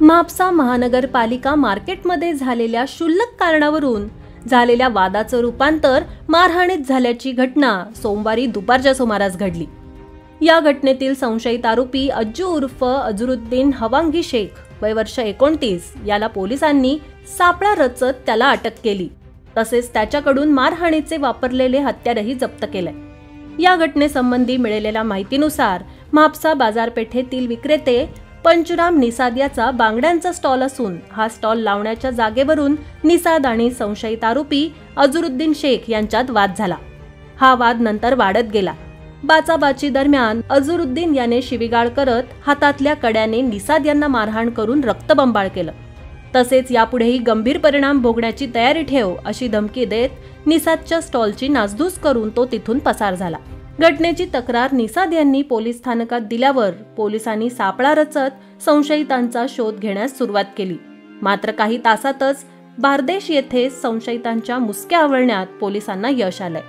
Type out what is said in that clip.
म्हापसा महानगरपालिका मार्केटमध्ये झालेल्या क्षुल्लक कारणावरून झालेल्या वादाचं रूपांतर मारहाणीत झाल्याची घटना सोमवारी दुपारच्या सुमारास घडली। या घटनेतील संशयित आरोपी अज्जू उर्फ अझरुद्दीन हवांगी शेख वय वर्ष 29 याला पोलिसांनी सापळा रचत त्याला अटक केली। तसेच त्याच्याकडून मारहाणीचे वापरलेले हत्यारही जप्त केले। या घटनेसंबंधी मिळालेल्या माहितीनुसार म्हापसा बाजारपेठेतील विक्रेते पंचराम निसाद याचा बांगड्यांचा स्टॉल असून हा स्टॉल लावण्याच्या जागेवरून निसाद आणि संशयित आरोपी अझरुद्दीन शेख यांच्यात वाद झाला। हा वाद नंतर वाढत गेला। बाचाबाची दरम्यान अझरुद्दीन याने शिवीगाळ करत हातातल्या कड्याने निसाद यांना मारहाण करून रक्तबंबाळ केलं। तसेच यापुढेही गंभीर परिणाम भोगण्याची तयारी ठेव अशी धमकी देत निसादच्या स्टॉलची नासधूस करून तो तिथून पसार झाला। घटनेची तक्रार निसाद यांनी पोलीस स्थानकात दिल्यावर पोलिसांनी सापळा रचत संशयितांचा शोध घेण्यास सुरुवात केली। मात्र काही तासातच बारदेश येथे संशयितांच्या मुसक्या आवळण्यात पोलिसांना यश आलंय।